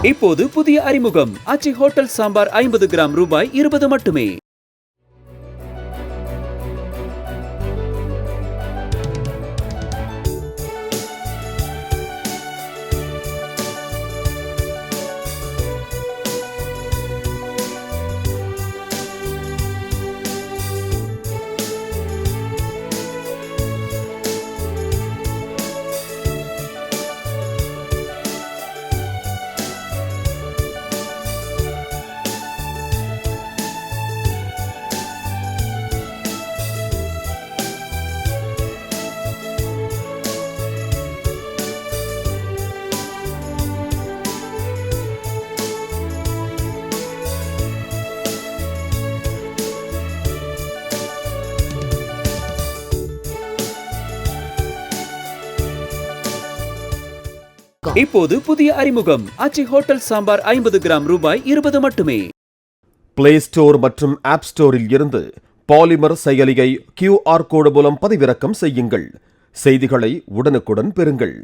இப்போது புதிய அறிமுகம் ஆச்சி ஹோட்டல் சாம்பார் 50 கிராம் ரூபாய் 20 மட்டுமே. இப்போது புதிய அறிமுகம் ஆச்சி ஹோட்டல் சாம்பார் 50 கிராம் ரூபாய் 20 மட்டுமே. பிளே ஸ்டோர் மற்றும் ஆப் ஸ்டோரில் இருந்து பாலிமர் செயலியை QR கோடு மூலம் பதிவிறக்கம் செய்யுங்கள். செய்திகளை உடனுக்குடன் பெறுங்கள்.